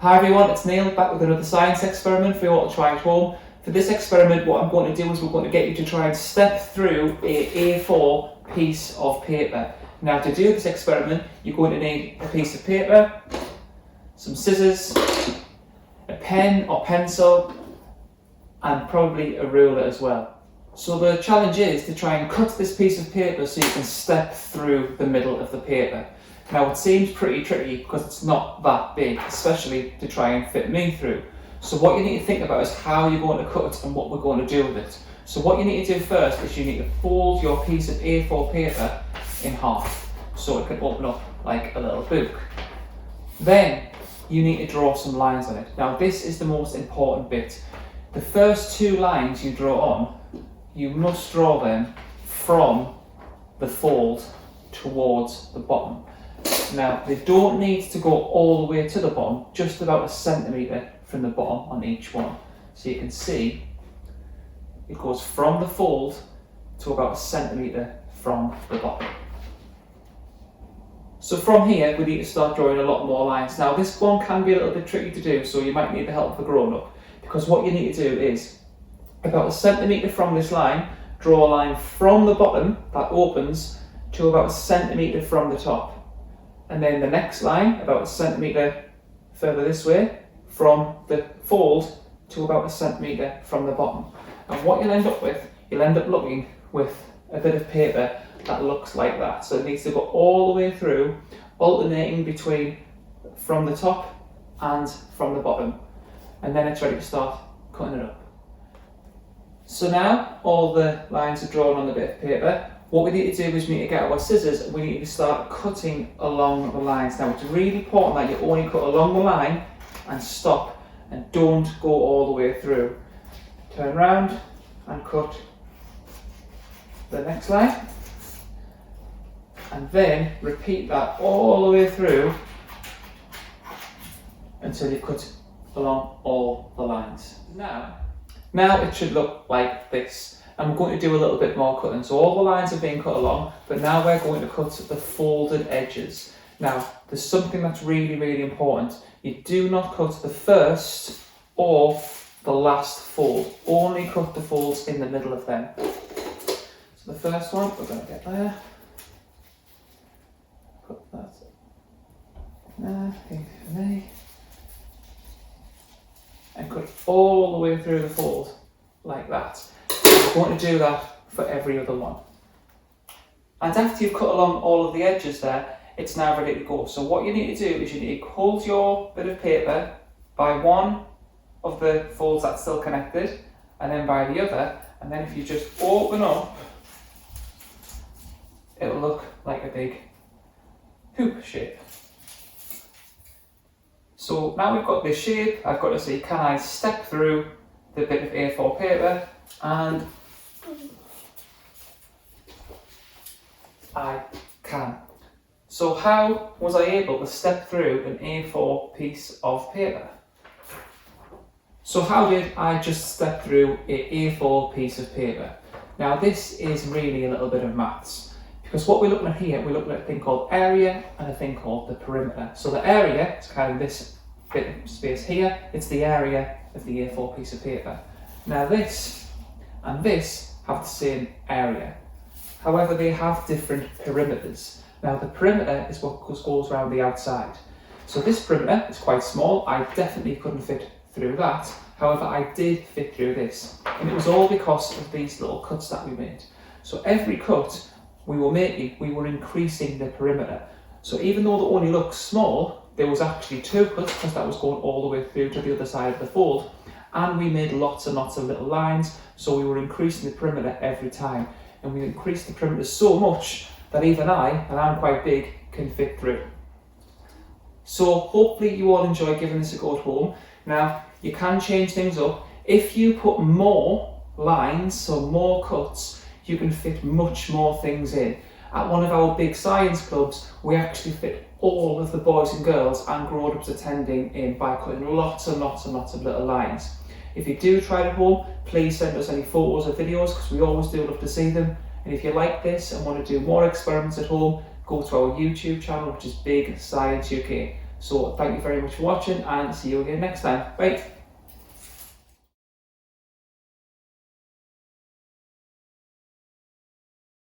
Hi everyone, it's Neil back with another science experiment for you all to try at home. For this experiment, what I'm going to do is we're going to get you to try and step through a A4 piece of paper. Now to do this experiment, you're going to need a piece of paper, some scissors, a pen or pencil, and probably a ruler as well. So the challenge is to try and cut this piece of paper so you can step through the middle of the paper. Now it seems pretty tricky because it's not that big, especially to try and fit me through. So what you need to think about is how you're going to cut it and what we're going to do with it. So what you need to do first is you need to fold your piece of A4 paper in half so it can open up like a little book. Then you need to draw some lines on it. Now this is the most important bit. The first two lines you draw on, you must draw them from the fold towards the bottom. Now, they don't need to go all the way to the bottom, just about a centimetre from the bottom on each one. So you can see it goes from the fold to about a centimetre from the bottom. So from here, we need to start drawing a lot more lines. Now, this one can be a little bit tricky to do, so you might need the help of a grown-up, because what you need to do is, about a centimetre from this line, draw a line from the bottom that opens to about a centimetre from the top. And then the next line, about a centimetre further this way, from the fold to about a centimetre from the bottom. And what you'll end up with, you'll end up looking with a bit of paper that looks like that. So it needs to go all the way through, alternating between from the top and from the bottom. And then it's ready to start cutting it up. So now all the lines are drawn on the bit of paper. What we need to do is we need to get our scissors and we need to start cutting along the lines. Now it's really important that you only cut along the line and stop and don't go all the way through. Turn round and cut the next line and then repeat that all the way through until you cut along all the lines. Now it should look like this. I'm going to do a little bit more cutting. So all the lines are being cut along, but now we're going to cut the folded edges. Now, there's something that's really, really important. You do not cut the first or the last fold. Only cut the folds in the middle of them. So the first one, we're going to get there. Cut that there, easy for me. And cut all the way through the fold, like that. We're going to do that for every other one. And after you've cut along all of the edges there, it's now ready to go. So what you need to do is you need to hold your bit of paper by one of the folds that's still connected, and then by the other, and then if you just open up, it'll look like a big hoop shape. So now we've got this shape, I've got to see, can I step through the bit of A4 paper? And I can. So how was I able to step through an A4 piece of paper? So how did I just step through an A4 piece of paper? Now this is really a little bit of maths, because what we're looking at here, we're looking at a thing called area and a thing called the perimeter. So the area is kind of this bit of space here, it's the area of the A4 piece of paper. Now this and this have the same area. However, they have different perimeters. Now the perimeter is what goes around the outside. So this perimeter is quite small. I definitely couldn't fit through that. However, I did fit through this. And it was all because of these little cuts that we made. So every cut we were making, we were increasing the perimeter. So even though they only look small, there was actually two cuts because that was going all the way through to the other side of the fold. And we made lots and lots of little lines, so we were increasing the perimeter every time. And we increased the perimeter so much that even I, and I'm quite big, can fit through. So hopefully you all enjoy giving this a go at home. Now, you can change things up. If you put more lines, so more cuts, you can fit much more things in. At one of our big science clubs, we actually fit all of the boys and girls and grown-ups attending in by cutting lots and lots and lots of little lines. If you do try it at home, please send us any photos or videos because we always do love to see them. And if you like this and want to do more experiments at home, go to our YouTube channel, which is Big Science UK. So thank you very much for watching and see you again next time. Bye.